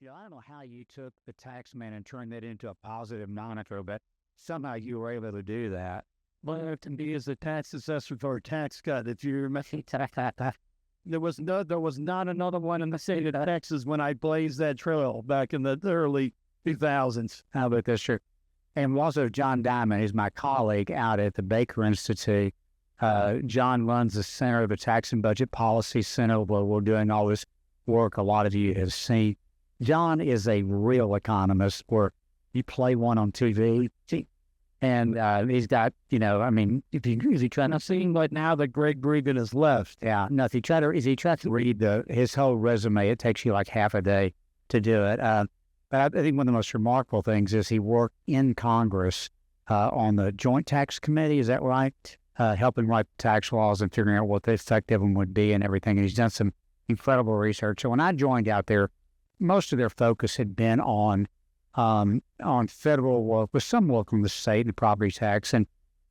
Yeah, I don't know how you took the tax man and turned that into a positive moniker, but somehow you were able to do that. But to me, as a tax assessor for a tax cut, if you remember, there was not another one in the state of Texas when I blazed that trail back in the early 2000s. How about this? Sure. And also John Diamond is my colleague out at the Baker Institute. John runs the Center of the Tax and Budget Policy Center, where we're doing all this work a lot of you have seen. John is a real economist where you play one on TV. And he's got, if you try to see right now that Greg Bregan has left. Yeah, no, if you try to read his whole resume, it takes you like half a day to do it. But I think one of the most remarkable things is he worked in Congress on the Joint Tax Committee. Is that right? Helping write tax laws and figuring out what the effect of them would be and everything. And he's done some incredible research. So when I joined out there, most of their focus had been on federal work with some work on the state and property tax. And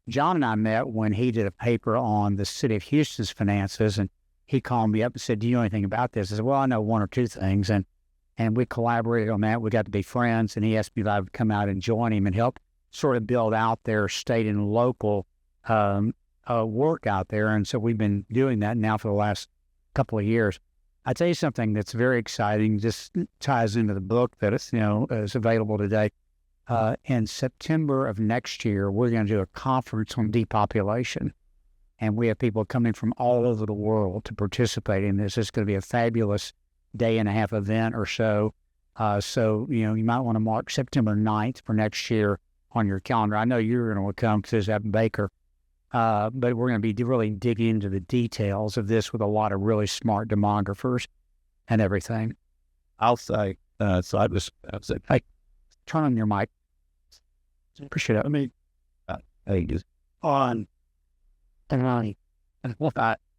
John and I met when he did a paper on the city of Houston's finances, and he called me up and said, "Do you know anything about this?" I said, "Well, I know one or two things." And we collaborated on that. We got to be friends, and he asked me if I would come out and join him and help sort of build out their state and local work out there. And so we've been doing that now for the last couple of years. I tell you something that's very exciting. This ties into the book that is available today. In September of next year, we're going to do a conference on depopulation, and we have people coming from all over the world to participate in this. It's going to be a fabulous day and a half event or so. So you might want to mark September 9th for next year on your calendar. I know you're going to come because it's at Baker. But we're going to be really digging into the details of this with a lot of really smart demographers and everything. I'll say, so I said, hey, turn on your mic. Appreciate it. I mean, on.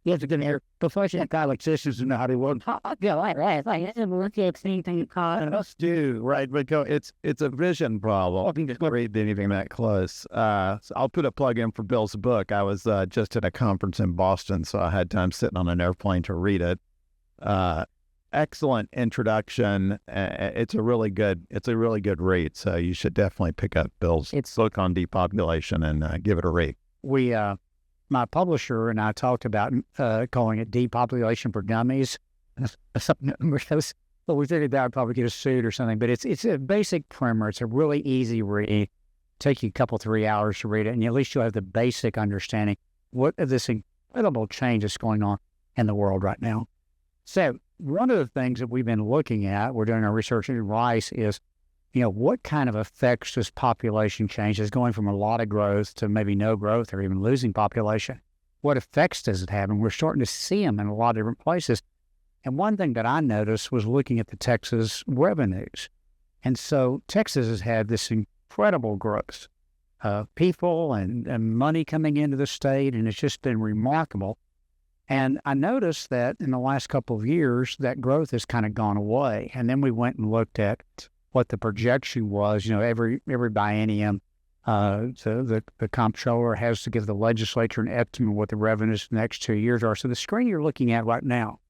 You have to get here. Professional college systems know how they work. Yeah, right. Let's do, right? Because it's a vision problem. I didn't read anything that close. So I'll put a plug in for Bill's book. I was just at a conference in Boston, so I had time sitting on an airplane to read it. Excellent introduction. It's a really good read. So you should definitely pick up Bill's book on depopulation and give it a read. My publisher and I talked about calling it Depopulation for Dummies. But we figured that would probably get us sued or something. But it's a basic primer. It's a really easy read. Take you a couple, 3 hours to read it, and at least you'll have the basic understanding what this incredible change is going on in the world right now. So one of the things that we've been looking at, we're doing our research at Rice, is what kind of effects does population change? Is going from a lot of growth to maybe no growth or even losing population. What effects does it have? And we're starting to see them in a lot of different places. And one thing that I noticed was looking at the Texas revenues. And so Texas has had this incredible growth of people and money coming into the state, and it's just been remarkable. And I noticed that in the last couple of years, that growth has kind of gone away. And then we went and looked at what the projection was. Every biennium, so the comptroller has to give the legislature an estimate of what the revenues for the next 2 years are. So the screen you're looking at right now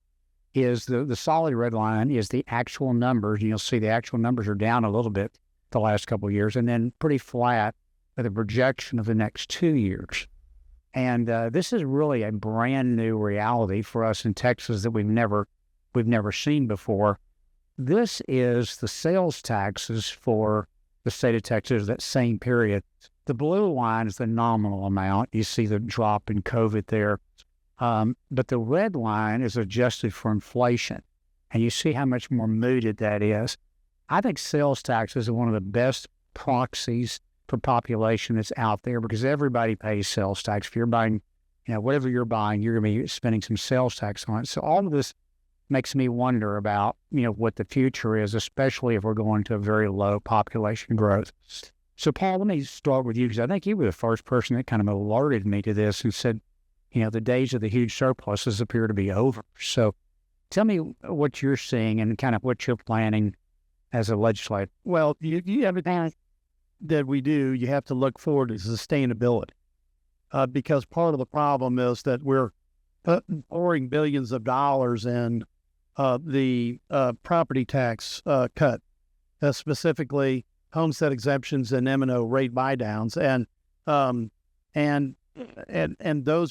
is the solid red line is the actual numbers. And you'll see the actual numbers are down a little bit the last couple of years, and then pretty flat for the projection of the next 2 years. And this is really a brand new reality for us in Texas that we've never seen before. This is the sales taxes for the state of Texas that same period. The blue line is the nominal amount. You see the drop in COVID there. But the red line is adjusted for inflation. And you see how much more muted that is. I think sales taxes are one of the best proxies for population that's out there because everybody pays sales tax. If you're buying, whatever you're buying, you're going to be spending some sales tax on it. So all of this makes me wonder about, what the future is, especially if we're going to a very low population growth. So, Paul, let me start with you because I think you were the first person that kind of alerted me to this and said, the days of the huge surpluses appear to be over. So tell me what you're seeing and kind of what you're planning as a legislator. Well, you have a that we do, you have to look forward to sustainability because part of the problem is that we're pouring billions of dollars in the property tax cut, specifically homestead exemptions and M&O rate buy downs, and those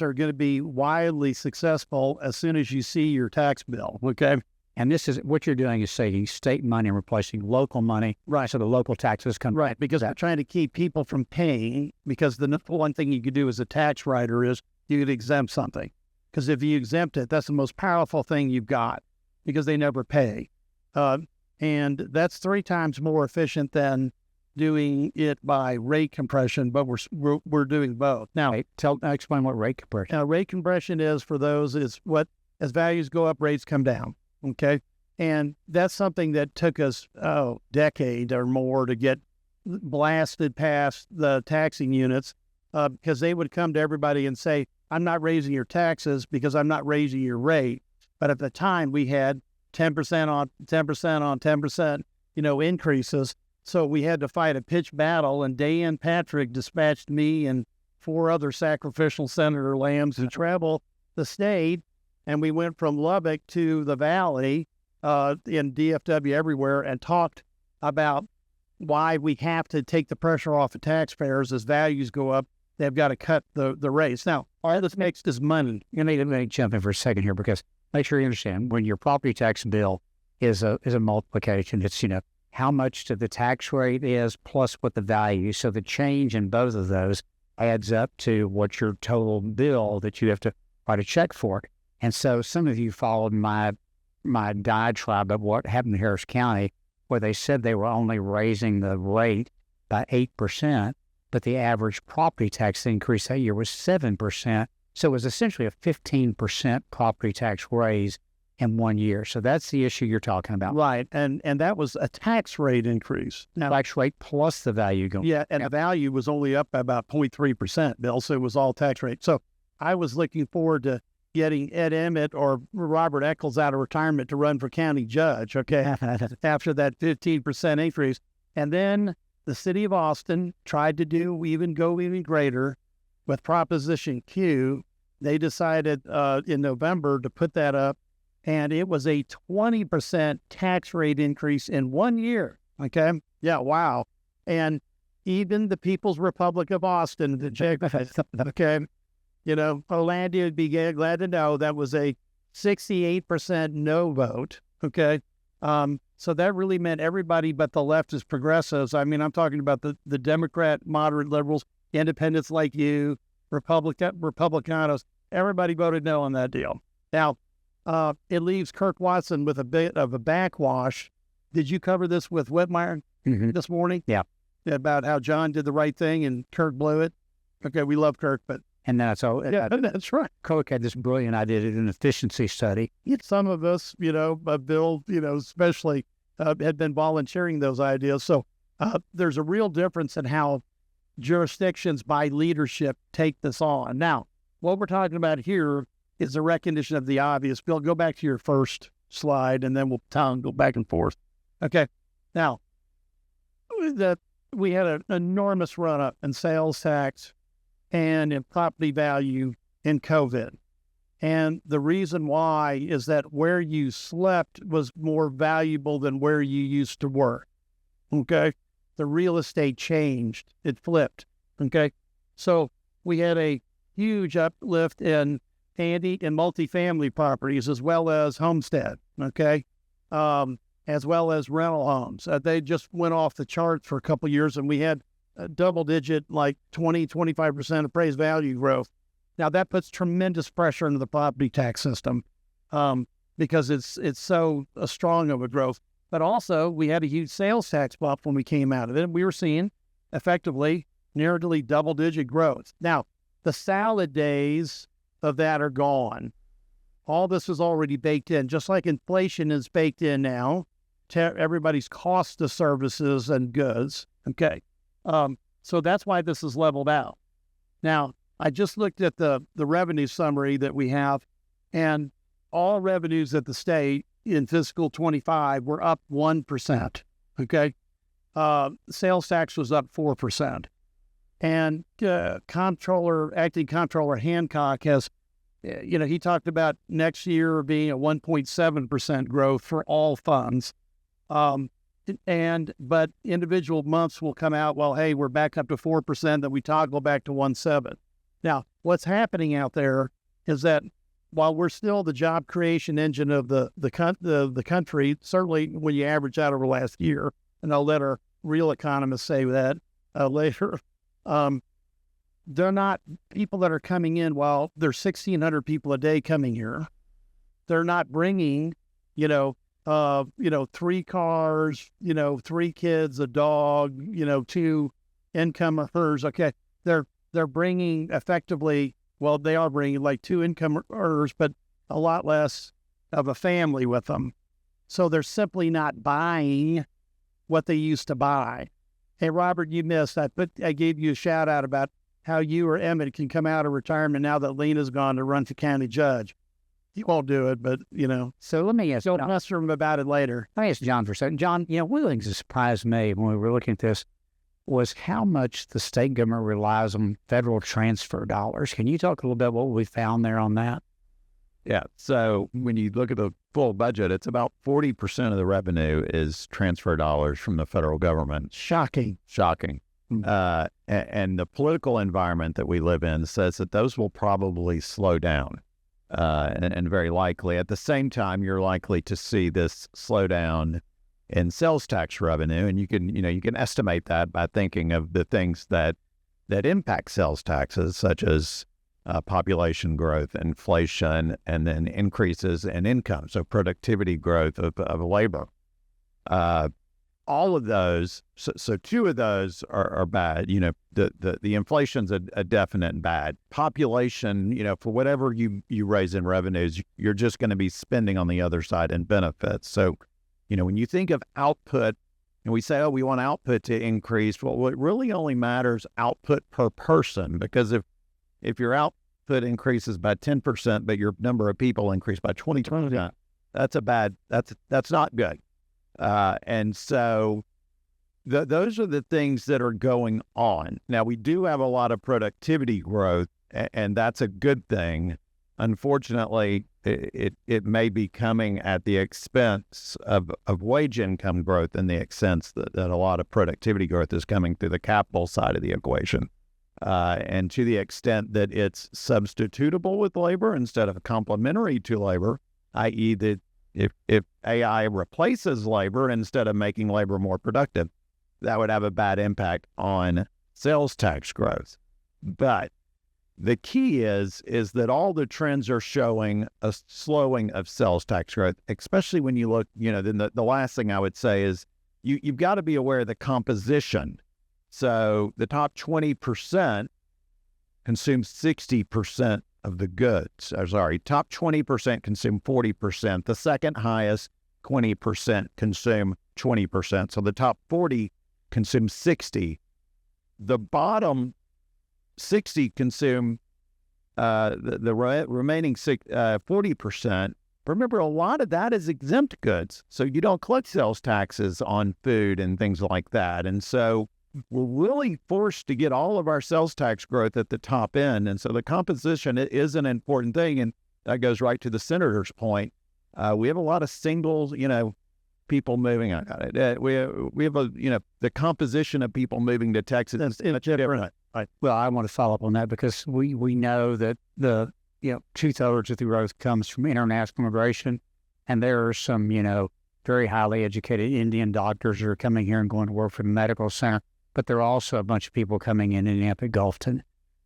are going to be wildly successful as soon as you see your tax bill. Okay. And this is what you're doing is taking state money and replacing local money. Right. So the local taxes come. Right. Because they're trying to keep people from paying, because the one thing you could do as a tax writer is you could exempt something. Because if you exempt it, that's the most powerful thing you've got, because they never pay. And that's 3 times more efficient than doing it by rate compression, but we're doing both. Now, Explain what rate compression. Now, rate compression is for those is what, as values go up, rates come down. Okay. And that's something that took us a decade or more to get blasted past the taxing units, because they would come to everybody and say, I'm not raising your taxes because I'm not raising your rate. But at the time we had 10% on 10% on 10%, increases. So we had to fight a pitched battle, and Dan Patrick dispatched me and 4 other sacrificial Senator Lambs to travel the state. And we went from Lubbock to the Valley, in DFW everywhere, and talked about why we have to take the pressure off of taxpayers as values go up. They've got to cut the rates. Now, all this makes is money. You need to jump in for a second here, because make sure you understand, when your property tax bill is a multiplication, it's, how much to the tax rate is plus what the value. So the change in both of those adds up to what your total bill that you have to write a check for. And so some of you followed my diatribe of what happened in Harris County, where they said they were only raising the rate by 8%, but the average property tax increase that year was 7%. So it was essentially a 15% property tax raise in 1 year. So that's the issue you're talking about. Right. And that was a tax rate increase. Now, tax rate plus the value going. Yeah, and the value was only up by about 0.3%, Bill, so it was all tax rate. So I was looking forward to getting Ed Emmett or Robert Eccles out of retirement to run for county judge, okay, after that 15% increase. And then the city of Austin tried to go even greater with Proposition Q. They decided in November to put that up, and it was a 20% tax rate increase in 1 year, okay? Yeah, wow. And even the People's Republic of Austin, okay, Orlando would be glad to know that was a 68% no vote, okay? So that really meant everybody but the leftist progressives. I mean, I'm talking about the Democrat, moderate liberals, independents like you, Republicanos. Everybody voted no on that deal. Now, it leaves Kirk Watson with a bit of a backwash. Did you cover this with Whitmire this morning? Yeah. About how John did the right thing and Kirk blew it? Okay, we love Kirk, but... And that's all. Yeah, that's right. Kirk had this brilliant idea, an efficiency study. Some of us, Bill, especially had been volunteering those ideas. So there's a real difference in how jurisdictions by leadership take this on. Now, what we're talking about here is the recognition of the obvious. Bill, go back to your first slide, and then we'll go back and forth. Okay. Now, we had an enormous run-up in sales tax and in property value in COVID. And the reason why is that where you slept was more valuable than where you used to work. Okay? The real estate changed. It flipped. Okay? So we had a huge uplift in multifamily properties as well as homestead. Okay? As well as rental homes. They just went off the charts for a couple of years, and we had double-digit, like 20-25% appraised value growth. Now, that puts tremendous pressure into the property tax system because it's so strong of a growth. But also, we had a huge sales tax bump when we came out of it. We were seeing, effectively, nearly double-digit growth. Now, the salad days of that are gone. All this is already baked in, just like inflation is baked in now to everybody's cost of services and goods. Okay. So that's why this is leveled out. Now, I just looked at the revenue summary that we have, and all revenues at the state in fiscal 25 were up 1%. Okay. Sales tax was up 4%. And acting comptroller Hancock has he talked about next year being a 1.7% growth for all funds. But individual months will come out, well, hey, we're back up to 4%, then we toggle back to 1.7. Now, what's happening out there is that while we're still the job creation engine of the country, certainly when you average out over last year, and I'll let our real economists say that later, they're not people that are coming in. While there's 1,600 people a day coming here, they're not bringing, 3 cars, 3 kids, a dog, 2 income earners. Okay, they're bringing effectively. Well, they are bringing like 2 income earners, but a lot less of a family with them. So they're simply not buying what they used to buy. Hey, Robert, you missed. I gave you a shout out about how you or Emmett can come out of retirement now that Lena's gone to run for county judge. He won't do it, but, So let me ask don't mess with him about it later. Let me ask John for a second. John, one of the things that surprised me when we were looking at this was how much the state government relies on federal transfer dollars. Can you talk a little bit what we found there on that? Yeah. So when you look at the full budget, it's about 40% of the revenue is transfer dollars from the federal government. Shocking. And the political environment that we live in says that those will probably slow down. And very likely at the same time, you're likely to see this slowdown in sales tax revenue. And you can estimate that by thinking of the things that impact sales taxes, such as population growth, inflation, and then increases in income. So productivity growth of labor. All of those, so 2 of those are bad. The inflation's a definite and bad. Population, for whatever you raise in revenues, you're just going to be spending on the other side in benefits. So, when you think of output, and we say, oh, we want output to increase, well, it really only matters output per person, because if your output increases by 10%, but your number of people increase by 20%, that's not good. And so those are the things that are going on. Now, we do have a lot of productivity growth, and that's a good thing. Unfortunately, it may be coming at the expense of wage income growth, in the extent that a lot of productivity growth is coming through the capital side of the equation. And to the extent that it's substitutable with labor instead of complementary to labor, i.e. that if AI replaces labor instead of making labor more productive, that would have a bad impact on sales tax growth. But the key is that all the trends are showing a slowing of sales tax growth, especially when you look, then the last thing I would say is you've got to be aware of the composition. So the top 20% consume 60% of the goods. Top 20% consume 40%. The second highest, 20%, consume 20%. So the top 40 consume 60. The bottom 60 consume the remaining 40%. Remember, a lot of that is exempt goods. So you don't collect sales taxes on food and things like that. And so we're really forced to get all of our sales tax growth at the top end. And so the composition is an important thing. And that goes right to the senator's point. We have a lot of singles, people moving. We have the composition of people moving to Texas is much different. Right. Well, I want to follow up on that because we know that the 2/3 of the growth comes from international immigration, and there are some very highly educated Indian doctors who are coming here and going to work for the medical center. But there are also a bunch of people coming in at Gulfton,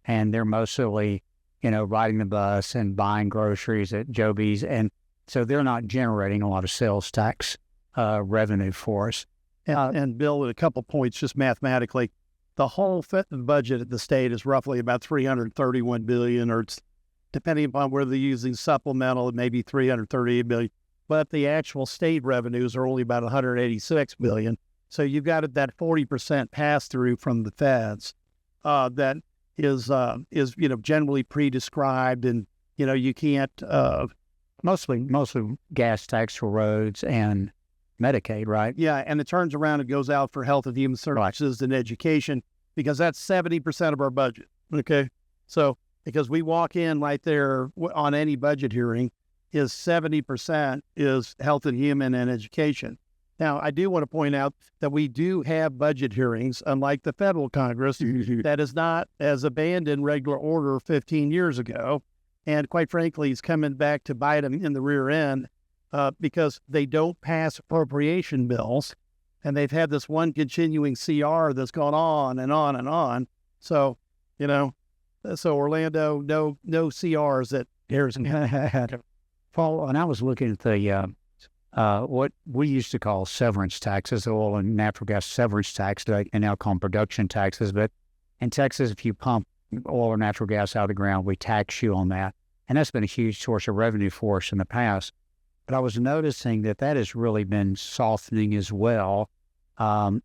and they're mostly, riding the bus and buying groceries at Joby's. And so they're not generating a lot of sales tax revenue for us. And Bill, at a couple points, just mathematically, the whole budget at the state is roughly about $331 billion, or it's, depending upon whether they're using supplemental, it may be $338 billion. But the actual state revenues are only about $186 billion. So you've got that 40% pass through from the feds that is generally pre-described, and you can't mostly gas tax for roads and Medicaid, right? Yeah, and it turns around and goes out for health and human services and education, because that's 70% of our budget. Okay, so because we walk in right there on any budget hearing is 70% is health and human and education. Now, I do want to point out that we do have budget hearings, unlike the federal Congress, that is not as abandoned regular order 15 years ago. And quite frankly, it's coming back to bite them in the rear end because they don't pass appropriation bills. And they've had this one continuing CR that's gone on and on and on. So, so Orlando, no CRs that Harrison had. Paul, and I was looking at the what we used to call severance taxes, oil and natural gas severance tax, and now call them production taxes. But in Texas, if you pump oil or natural gas out of the ground, we tax you on that. And that's been a huge source of revenue for us in the past. But I was noticing that has really been softening as well. And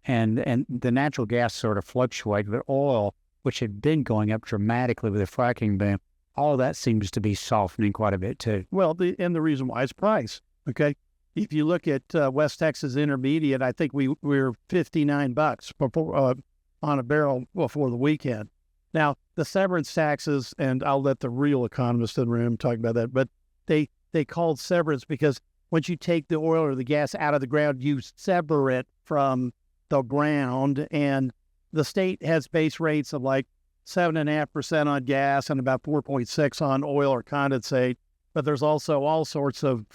the natural gas sort of fluctuated, but oil, which had been going up dramatically with the fracking boom, all of that seems to be softening quite a bit too. Well, the reason why is price. Okay, if you look at West Texas Intermediate, I think we were $59 before, on a barrel before the weekend. Now the severance taxes, and I'll let the real economists in the room talk about that, but they called severance because once you take the oil or the gas out of the ground, you sever it from the ground, and the state has base rates of like 7.5% on gas and about 4.6 on oil or condensate. But there's also all sorts of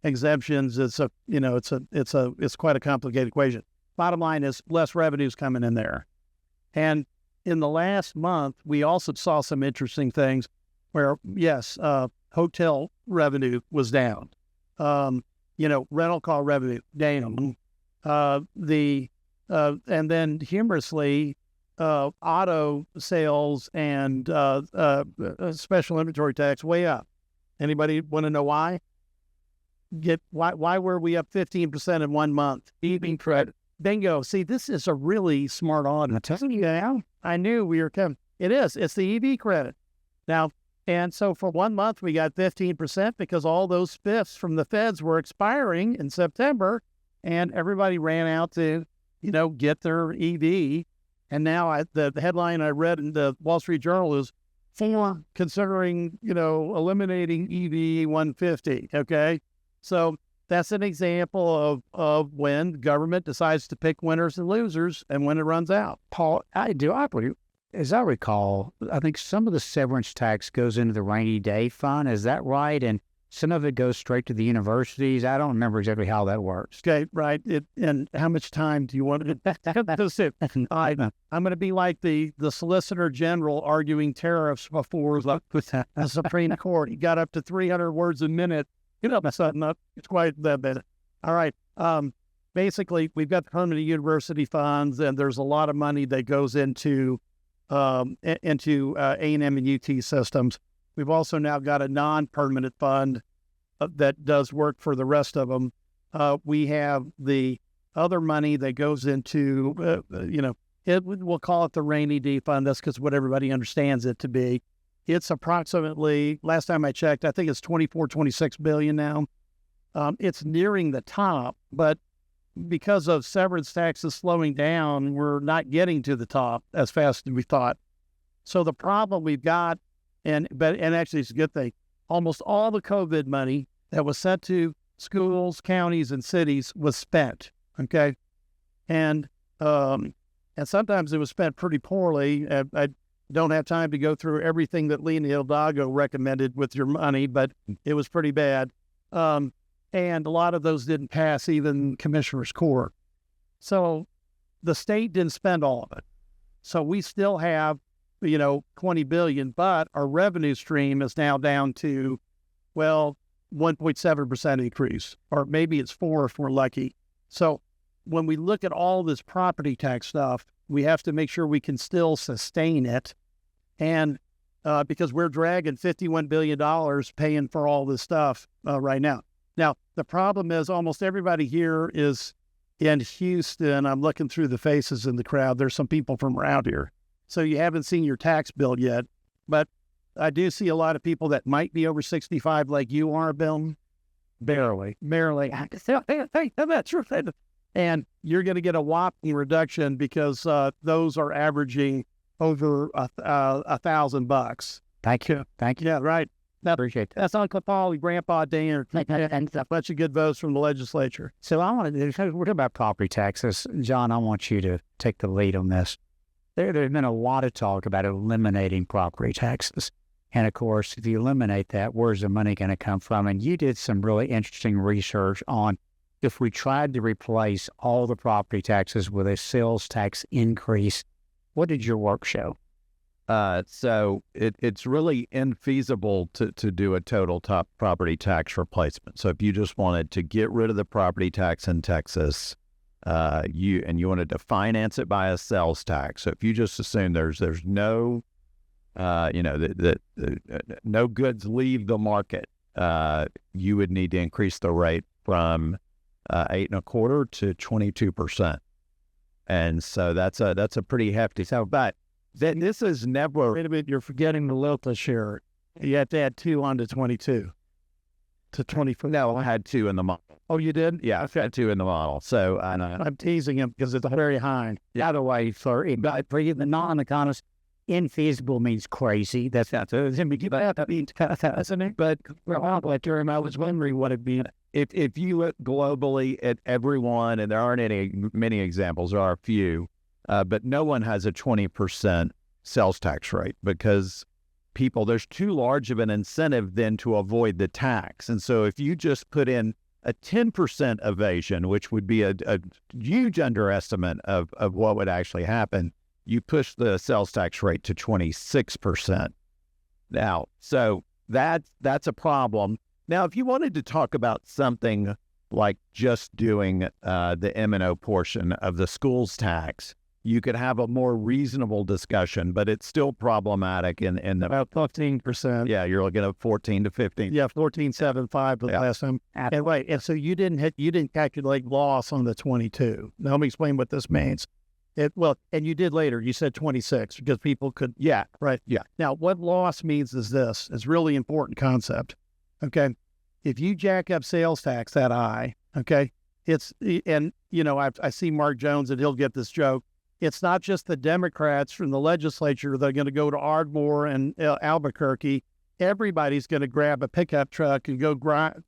exemptions. It's quite a complicated equation. Bottom line is less revenues coming in there. And in the last month, we also saw some interesting things where, yes, hotel revenue was down. Rental car revenue down. And then humorously, auto sales and special inventory tax way up. Anybody want to know why? Why were we up 15% in 1 month? EV credit. Bingo. See, this is a really smart audit. I'm telling you now. I knew we were coming. It is. It's the EV credit. Now, and so for 1 month, we got 15% because all those spiffs from the feds were expiring in September, and everybody ran out to, get their EV. And now the headline I read in the Wall Street Journal is for considering, eliminating EV 150. Okay. So that's an example of when government decides to pick winners and losers and when it runs out. Paul, as I recall, I think some of the severance tax goes into the rainy day fund. Is that right? And some of it goes straight to the universities. I don't remember exactly how that works. Okay, right. And how much time do you want to? I'm going to be like the Solicitor General arguing tariffs before the Supreme Court. He got up to 300 words a minute. It's quite that bad. All right. Basically, we've got the permanent university funds, and there's a lot of money that goes into A&M and UT systems. We've also now got a non-permanent fund that does work for the rest of them. We have the other money that goes into, we'll call it the rainy day fund. That's because what everybody understands it to be. It's approximately, last time I checked, I think it's 26 billion now. It's nearing the top, but because of severance taxes slowing down, we're not getting to the top as fast as we thought. So the problem we've got, and actually it's a good thing, almost all the COVID money that was sent to schools, counties, and cities was spent. Okay, and sometimes it was spent pretty poorly. I don't have time to go through everything that Lena Hidalgo recommended with your money, but it was pretty bad. And a lot of those didn't pass even Commissioner's Court. So the state didn't spend all of it. So we still have, 20 billion, but our revenue stream is now down to, 1.7% increase, or maybe it's 4% if we're lucky. So when we look at all this property tax stuff, we have to make sure we can still sustain it. And because we're dragging $51 billion paying for all this stuff right now. Now, the problem is almost everybody here is in Houston. I'm looking through the faces in the crowd. There's some people from around here. So you haven't seen your tax bill yet. But I do see a lot of people that might be over 65 like you are, Bill. Barely. That's right. And you're going to get a whopping reduction because those are averaging over $1,000. Thank you. Thank you. Yeah, right. Now, Appreciate that. that's Uncle Paul, Grandpa Dan, and a bunch of good votes from the legislature. So I want to, we're talking about property taxes. John, I want you to take the lead on this. There's been a lot of talk about eliminating property taxes. And of course, if you eliminate that, where's the money going to come from? And you did some really interesting research on if we tried to replace all the property taxes with a sales tax increase, what did your work show? So it's really infeasible to do a total top property tax replacement. So if you just wanted to get rid of the property tax in Texas, you wanted to finance it by a sales tax. So if you just assume there's no, no goods leave the market, you would need to increase the rate from 8.25% to 22%. And so that's a pretty hefty. So, but this is never. Wait a minute, you're forgetting the local share. You have to add 2 onto 22 to 24. No, I had 2 in the model. Oh, you did? Yeah, I've had 2 in the model. So I'm teasing him because it's very high. By the way, for the non-economist, infeasible means crazy. That's not the But That term, I was wondering what it meant. if you look globally at everyone, and there aren't many examples, there are a few, but no one has a 20% sales tax rate because there's too large of an incentive then to avoid the tax. And so if you just put in a 10% evasion, which would be a huge underestimate of what would actually happen, you push the sales tax rate to 26%. Now, so that's a problem. Now, if you wanted to talk about something like just doing the M&O portion of the schools tax, you could have a more reasonable discussion, but it's still problematic in the About 15%. Yeah, you're looking at 14 to 15. Yeah, 14.75 the last time. And wait, and so you didn't calculate loss on the 22. Now let me explain what this means. And you did later. You said 26 because people could. Yeah, right. Yeah. Now, what loss means is this. It's really important concept. Okay, if you jack up sales tax that high, okay, I see Mark Jones and he'll get this joke. It's not just the Democrats from the legislature that are going to go to Ardmore and Albuquerque. Everybody's going to grab a pickup truck and go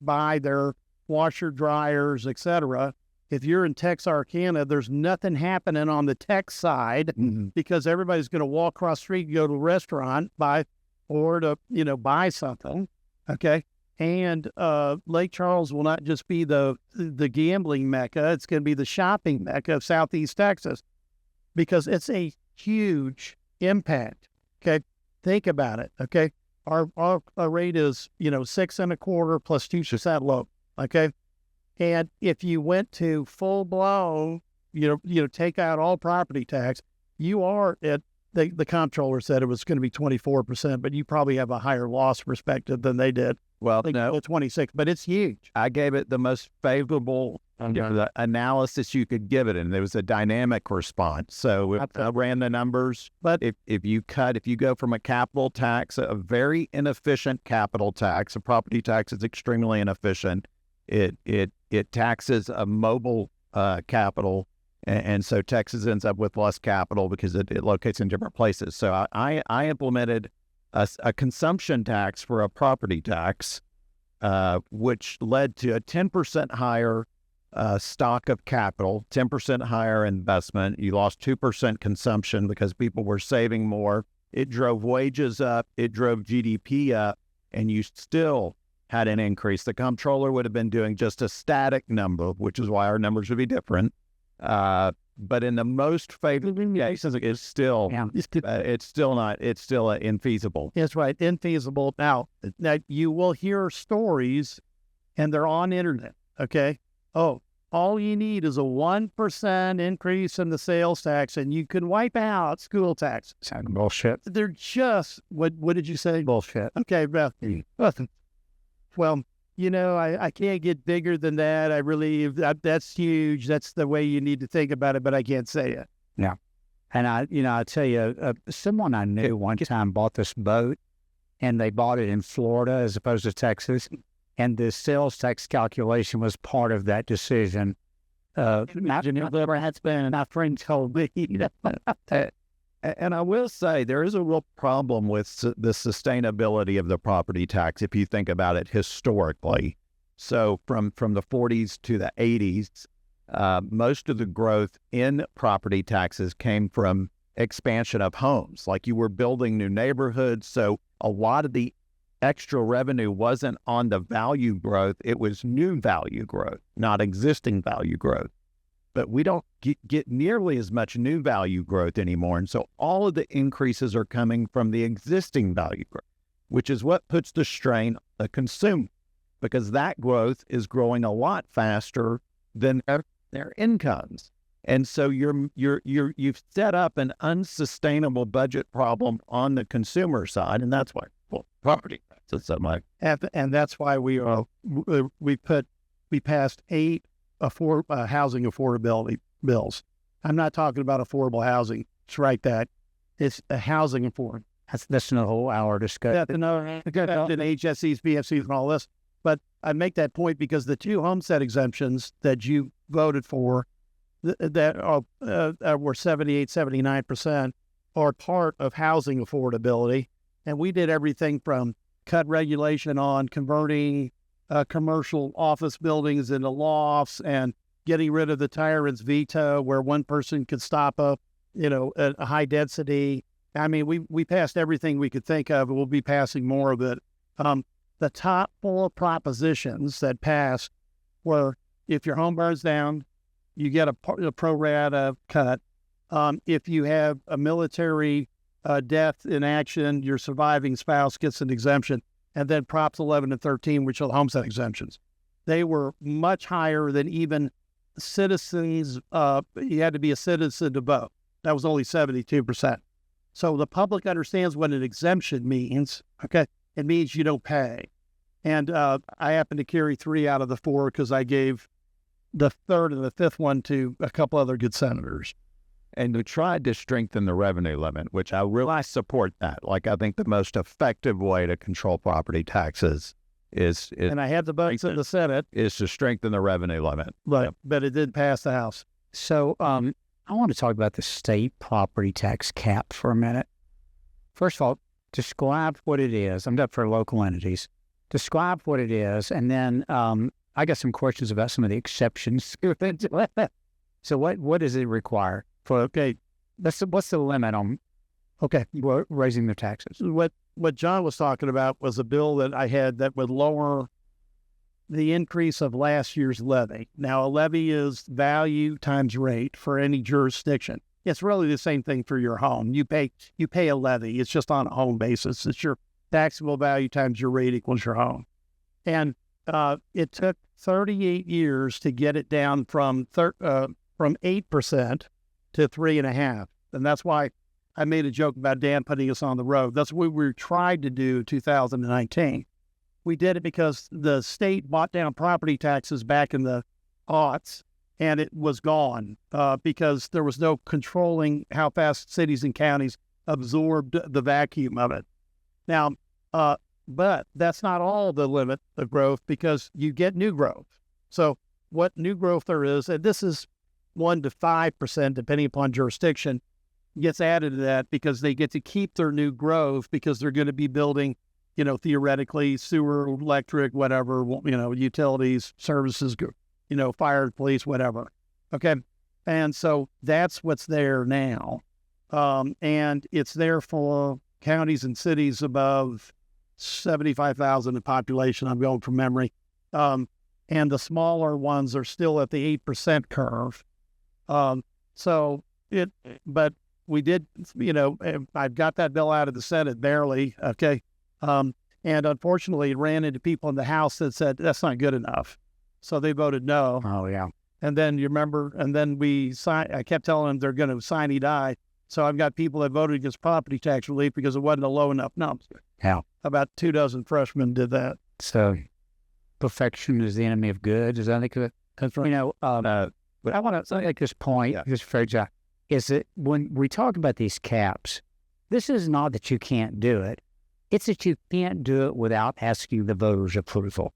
buy their washer, dryers, etc. If you're in Texarkana, there's nothing happening on the tech side because everybody's going to walk across the street and go to a restaurant, buy something. Okay. And Lake Charles will not just be the gambling mecca. It's going to be the shopping mecca of Southeast Texas because it's a huge impact. Okay. Think about it. Okay. Our rate is, 6.25 plus 2% low. Okay. And if you went to full blown, take out all property tax, you are at the comptroller said it was going to be 24%, but you probably have a higher loss perspective than they did. Well, no, 26, but it's huge. I gave it the most favorable the analysis you could give it, and there was a dynamic response. So I ran the numbers. But if you go from a capital tax, a very inefficient capital tax, a property tax is extremely inefficient. It taxes a mobile capital, and so Texas ends up with less capital because it locates in different places. So I implemented a consumption tax for a property tax, which led to a 10% higher stock of capital, 10% higher investment. You lost 2% consumption because people were saving more. It drove wages up, it drove GDP up, and you still had an increase. The comptroller would have been doing just a static number, which is why our numbers would be different. But in the most favorable cases, it's still infeasible. That's right, infeasible. Now you will hear stories, and they're on internet. Okay. Oh, all you need is a 1% increase in the sales tax, and you can wipe out school tax. Sound bullshit. They're just what did you say? Bullshit. Okay, well, I can't get bigger than that. That's huge. That's the way you need to think about it, but I can't say it. Yeah. And I tell you, someone I knew one time bought this boat, and they bought it in Florida as opposed to Texas. And the sales tax calculation was part of that decision. Imagine if there has been, my friend told me And I will say there is a real problem with the sustainability of the property tax if you think about it historically. So from the 40s to the 80s, most of the growth in property taxes came from expansion of homes. Like you were building new neighborhoods. So a lot of the extra revenue wasn't on the value growth. It was new value growth, not existing value growth. But we don't get nearly as much new value growth anymore. And so all of the increases are coming from the existing value growth, which is what puts the strain on the consumer, because that growth is growing a lot faster than their incomes. And so you've set up an unsustainable budget problem on the consumer side, and that's why property taxes so much. And that's why we passed 8 housing affordability bills. I'm not talking about affordable housing. It's right that it's a housing affordable. That's a whole hour discussion. And HSCs, BFCs, and all this. But I make that point because the 2 homestead exemptions that you voted for, that were 78, 79%, are part of housing affordability. And we did everything from cut regulation on converting commercial office buildings into lofts and getting rid of the tyrant's veto where one person could stop a high density. I mean, we passed everything we could think of, and we'll be passing more of it. The top 4 propositions that passed were: if your home burns down, you get a pro rata cut. If you have a military death in action, your surviving spouse gets an exemption. And then Props 11 and 13, which are the homestead exemptions. They were much higher than even citizens. You had to be a citizen to vote. That was only 72%. So the public understands what an exemption means. Okay. It means you don't pay. And I happen to carry 3 out of the 4 because I gave the 3rd and the 5th one to a couple other good senators. And we tried to strengthen the revenue limit, which I really support that. Like, I think the most effective way to control property taxes is and I had the votes in the Senate, is to strengthen the revenue limit. But it did pass the House. So I want to talk about the state property tax cap for a minute. First of all, describe what it is. I'm up for local entities. Describe what it is, and then I got some questions about some of the exceptions. So what does it require? What's the limit on raising the taxes? What John was talking about was a bill that I had that would lower the increase of last year's levy. Now, a levy is value times rate for any jurisdiction. It's really the same thing for your home. You pay a levy. It's just on a home basis. It's your taxable value times your rate equals your home. And it took 38 years to get it down from 8% to 3.5%. And that's why I made a joke about Dan putting us on the road. That's what we tried to do in 2019. We did it because the state bought down property taxes back in the aughts, and it was gone because there was no controlling how fast cities and counties absorbed the vacuum of it. Now, but that's not all the limit of growth, because you get new growth. So what new growth there is, and this is 1 to 5%, depending upon jurisdiction, gets added to that because they get to keep their new growth because they're going to be building, theoretically sewer, electric, whatever, utilities, services, fire, police, whatever. Okay. And so that's what's there now. And it's there for counties and cities above 75,000 in population. I'm going from memory. And the smaller ones are still at the 8% curve. But we did, I've got that bill out of the Senate barely. Okay. And unfortunately it ran into people in the House that said, that's not good enough. So they voted no. Oh yeah. And then you remember, and then I kept telling them they're going to sine die. So I've got people that voted against property tax relief because it wasn't a low enough number. How? About 24 freshmen did that. So perfection is the enemy of good. Is that good? That's right. But I want to make this point, this phrase, is that when we talk about these caps, this is not that you can't do it. It's that you can't do it without asking the voters' approval.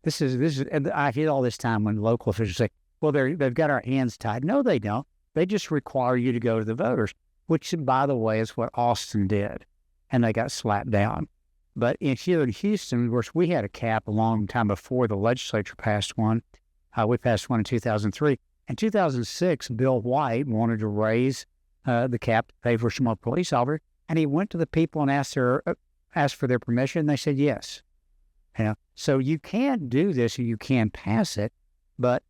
This is, and I hear all this time when local officials say, well, they've got our hands tied. No, they don't. They just require you to go to the voters. which, by the way, is what Austin did, and they got slapped down. But here in Houston, of course, we had a cap a long time before the legislature passed one. We passed one in 2003. In 2006, Bill White wanted to raise the cap to pay for some more police officers, and he went to the people and asked for their permission. They said yes. So you can do this, or you can pass it, but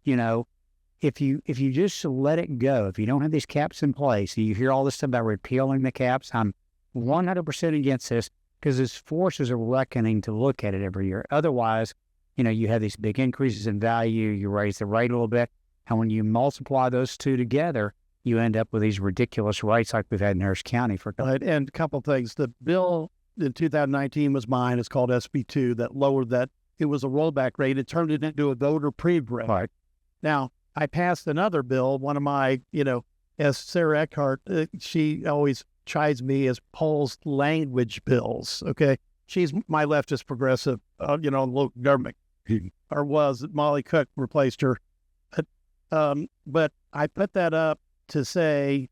if you just let it go, if you don't have these caps in place, you hear all this stuff about repealing the caps. I'm 100% against this, because this forces a reckoning to look at it every year. Otherwise, you have these big increases in value, you raise the rate a little bit, and when you multiply those two together, you end up with these ridiculous rates like we've had in Harris County for. Right. And a couple of things. The bill in 2019 was mine. It's called SB2 that lowered that. It was a rollback rate. It turned it into a voter pre-rate. Right. Now, I passed another bill, one of my, as Sarah Eckhart, she always chides me as Paul's language bills. Okay. She's my leftist progressive, local government, or was. Molly Cook replaced her. But I put that up to say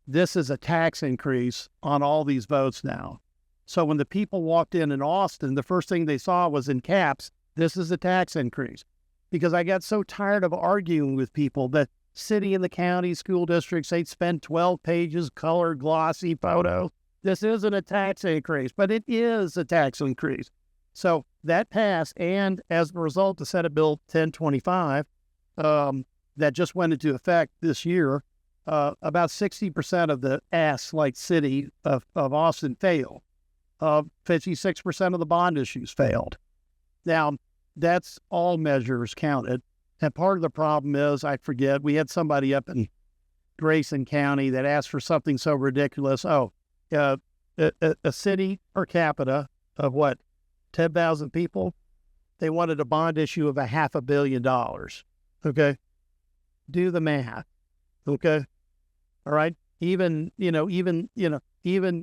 this is a tax increase on all these votes now. So when the people walked in Austin, the first thing they saw was in caps, this is a tax increase. Because I got so tired of arguing with people that city and the county school districts, they'd spend 12 pages, colored, glossy photos. This isn't a tax increase, but it is a tax increase. So that passed, and as a result, the Senate Bill 1025, that just went into effect this year, about 60% of the like city of Austin failed. 56% of the bond issues failed. Now, that's all measures counted. And part of the problem is, I forget, we had somebody up in Grayson County that asked for something so ridiculous. A city per capita of what, 10,000 people? They wanted a bond issue of $500 million. Okay? Do the math. Okay? All right? Even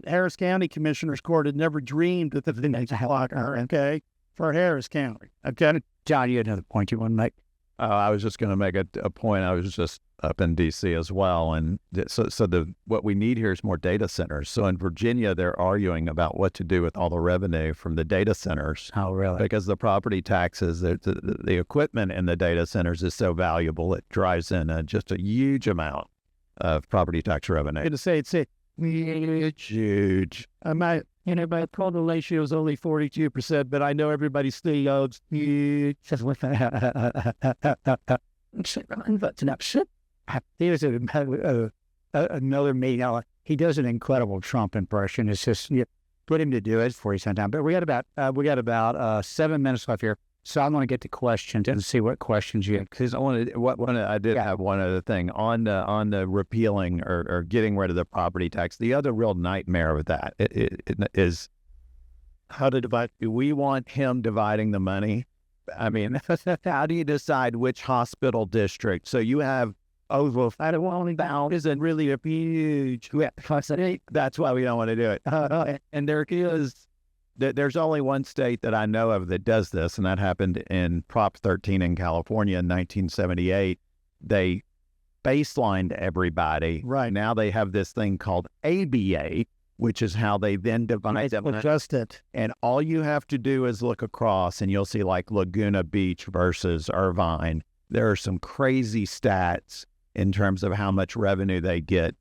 Harris County Commissioner's Court had never dreamed that the next block, okay, for Harris County. Okay? John, you had another point you want to make? I was just going to make a point. I was just up in D.C. as well, and what we need here is more data centers. So in Virginia, they're arguing about what to do with all the revenue from the data centers. Oh, really? Because the property taxes, the equipment in the data centers is so valuable, it drives in just a huge amount of property tax revenue. I'm going to say it's huge. My total ratio is only 42%, but I know everybody still loves huge. Here's another meeting. He does an incredible Trump impression. It's just put him to do it for you sometime. But we got about 7 minutes left here, so I'm going to get to questions and see what questions you have. Because I did have one other thing on the repealing or getting rid of the property tax. The other real nightmare with that is how to divide. Do we want him dividing the money? I mean, how do you decide which hospital district? So you have over $5 isn't really a huge. That's why we don't want to do it. And there's only one state that I know of that does this, and that happened in Prop 13 in California in 1978. They baselined everybody. Right. Now they have this thing called ABA, which is how they then divide them. Adjust it. And all you have to do is look across, and you'll see like Laguna Beach versus Irvine. There are some crazy stats in terms of how much revenue they get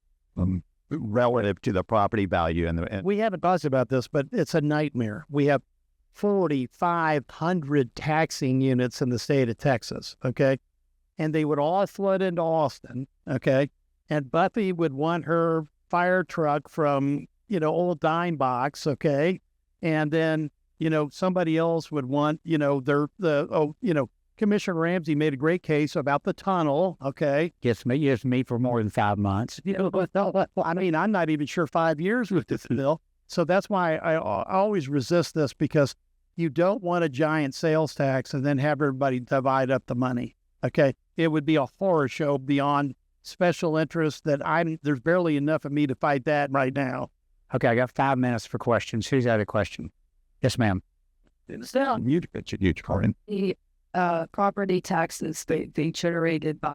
relative to the property value. And we haven't talked about this, but it's a nightmare. We have 4,500 taxing units in the state of Texas, okay? And they would all flood into Austin, okay? And Buffy would want her fire truck from, old dime box, okay? And then, somebody else would want, Commissioner Ramsey made a great case about the tunnel, okay? Yes, me for more than 5 months. I mean, I'm not even sure 5 years with this bill. So that's why I always resist this, because you don't want a giant sales tax and then have everybody divide up the money, okay? It would be a horror show beyond special interest there's barely enough of me to fight that right now. Okay, I got 5 minutes for questions. Who's got a question? Yes, ma'am. Huge point. The property taxes they generated by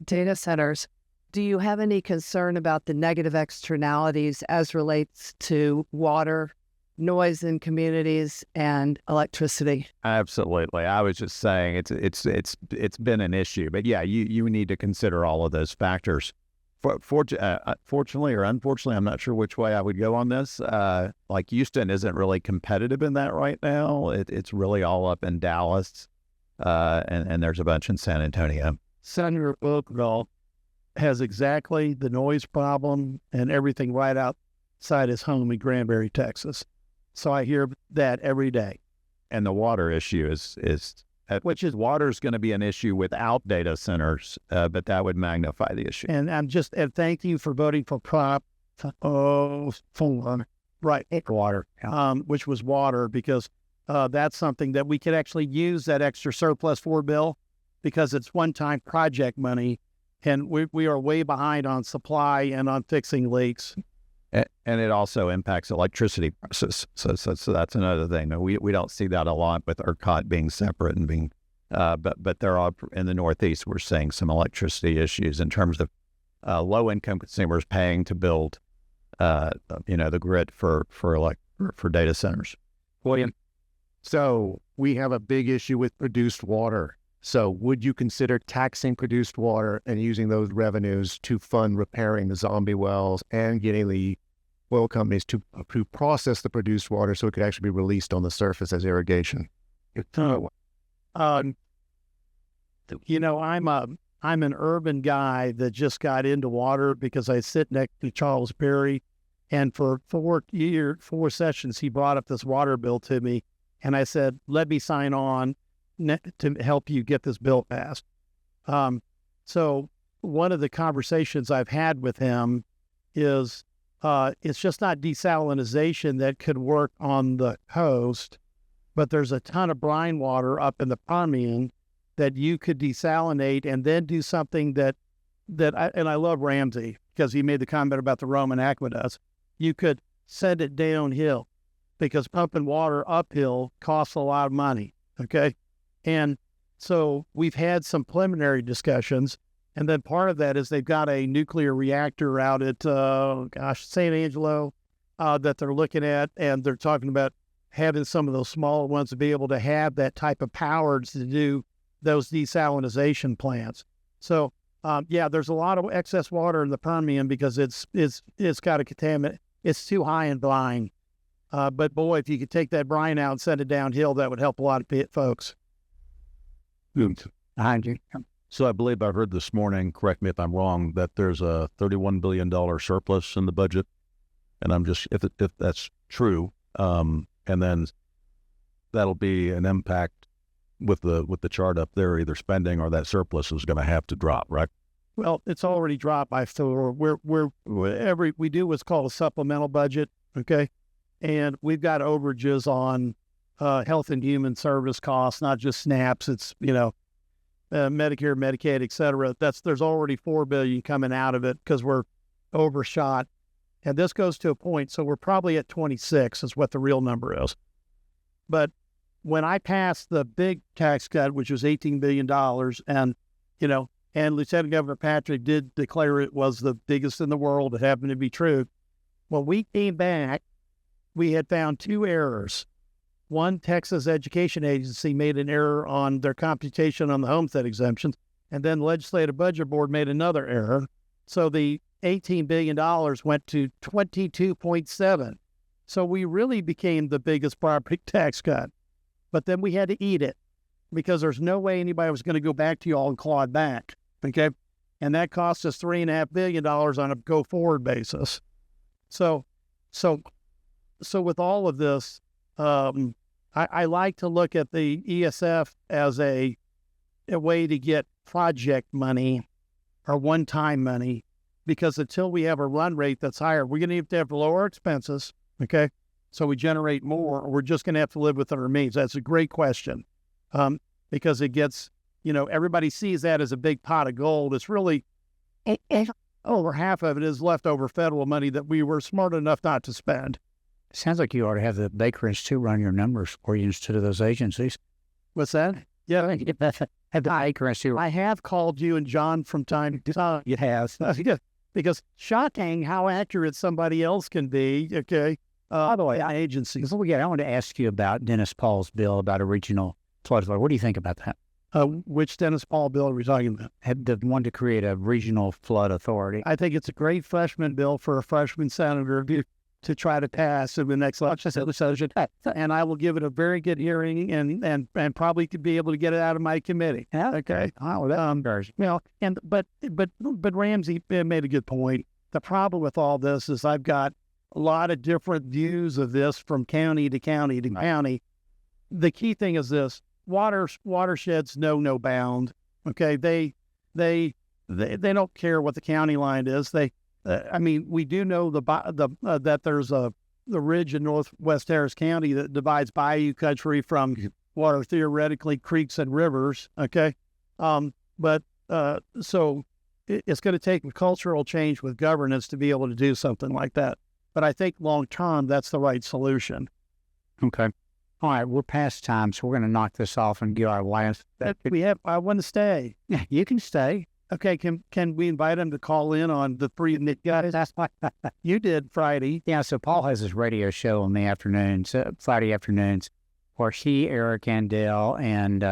data centers Do you have any concern about the negative externalities as relates to water, noise in communities, and electricity? Absolutely. I was just saying it's been an issue, but yeah, you need to consider all of those factors. Fortunately or unfortunately, I'm not sure which way I would go on this. Like Houston isn't really competitive in that right now. It's really all up in Dallas, and there's a bunch in San Antonio. Senator Oakville has exactly the noise problem and everything right outside his home in Granbury, Texas. So I hear that every day. And the water issue is water's going to be an issue without data centers, but that would magnify the issue. And and thank you for voting for Prop 4, right? Water. Yeah. Which was water, because that's something that we could actually use that extra surplus for, Bill, because it's one-time project money, and we are way behind on supply and on fixing leaks. And it also impacts electricity prices. So that's another thing. We don't see that a lot with ERCOT being separate and being, but there are in the Northeast, we're seeing some electricity issues in terms of low-income consumers paying to build, the grid for data centers. William, so we have a big issue with produced water. So would you consider taxing produced water and using those revenues to fund repairing the zombie wells and getting the oil companies to process the produced water so it could actually be released on the surface as irrigation? I'm an urban guy that just got into water because I sit next to Charles Perry, and for 4 sessions he brought up this water bill to me, and I said, let me sign on to help you get this bill passed. So one of the conversations I've had with him is it's just not desalinization that could work on the coast, but there's a ton of brine water up in the Permian that you could desalinate and then do something and I love Ramsey because he made the comment about the Roman aqueducts. You could send it downhill because pumping water uphill costs a lot of money, okay? And so we've had some preliminary discussions, and then part of that is they've got a nuclear reactor out at, San Angelo that they're looking at, and they're talking about having some of those smaller ones to be able to have that type of power to do those desalinization plants. So, there's a lot of excess water in the Permian because it's got a contaminant. It's too high in brine. But boy, if you could take that brine out and send it downhill, that would help a lot of folks. Behind you. So I believe I heard this morning, correct me if I'm wrong, that there's a $31 billion surplus in the budget. And I'm just, if that's true, and then that'll be an impact with the chart up there, either spending or that surplus is going to have to drop, right? Well, it's already dropped by 4. We do what's called a supplemental budget, okay? And we've got overages on health and human service costs, not just SNAPs. It's, Medicare, Medicaid, et cetera. There's already $4 billion coming out of it because we're overshot. And this goes to a point, so we're probably at 26 is what the real number is. But when I passed the big tax cut, which was $18 billion, and Lieutenant Governor Patrick did declare it was the biggest in the world, it happened to be true. When we came back, we had found 2 errors. One, Texas Education Agency made an error on their computation on the homestead exemptions, and then the Legislative Budget Board made another error. So the $18 billion went to 22.7. So we really became the biggest property tax cut. But then we had to eat it because there's no way anybody was going to go back to you all and claw it back, okay? And that cost us $3.5 billion on a go-forward basis. So with all of this, I like to look at the ESF as a way to get project money or one-time money, because until we have a run rate that's higher, we're going to have to lower our expenses, okay? So we generate more, or we're just going to have to live within our means. That's a great question, because it gets, everybody sees that as a big pot of gold. It's really over half of it is leftover federal money that we were smart enough not to spend. Sounds like you ought to have the Baker Institute run your numbers for you instead of those agencies. What's that? Yeah. Have the acre and see. I have called you and John from time to time. It has. Because shocking how accurate somebody else can be. Okay. By the way, agencies. before we get, I want to ask you about Dennis Paul's bill about a regional flood authority. What do you think about that? Which Dennis Paul bill are we talking about? Had the one to create a regional flood authority. I think it's a great freshman bill for a freshman senator to try to pass in the next legislature. And I will give it a very good hearing and probably to be able to get it out of my committee. Yeah. Okay. Oh, that's encouraging. Well, but Ramsey made a good point. The problem with all this is I've got a lot of different views of this from county to county to county. The key thing is this: watersheds know no bound. Okay, they don't care what the county line is. We do know that there's the ridge in northwest Harris County that divides bayou country from what are theoretically creeks and rivers. Okay, so it's going to take a cultural change with governance to be able to do something like that. But I think long term, that's the right solution. Okay. All right, we're past time, so we're going to knock this off and give our last. I want to stay. Yeah, you can stay. Okay, can we invite him to call in on the three knit guys? You did Friday. Yeah, so Paul has his radio show on the afternoons, Friday afternoons, where he, Eric Andel, and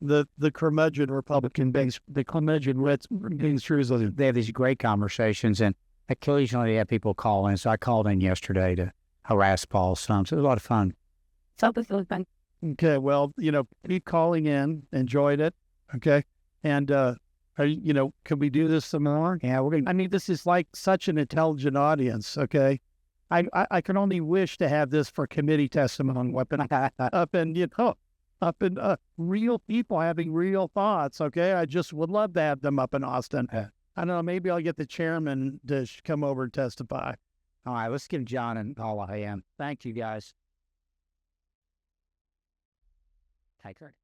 the curmudgeon Republican base, the curmudgeon Reds, they have these great conversations, and occasionally they have people call in. So I called in yesterday to harass Paul some. So it was a lot of fun. Okay, well, keep calling in. Enjoyed it. Okay, and can we do this some more? Yeah, we're gonna. This is like such an intelligent audience. Okay, I can only wish to have this for committee testimony. Up in real people having real thoughts. Okay, I just would love to have them up in Austin. I don't know. Maybe I'll get the chairman to come over and testify. All right, let's give John and Paul a hand. Thank you, guys. Take care.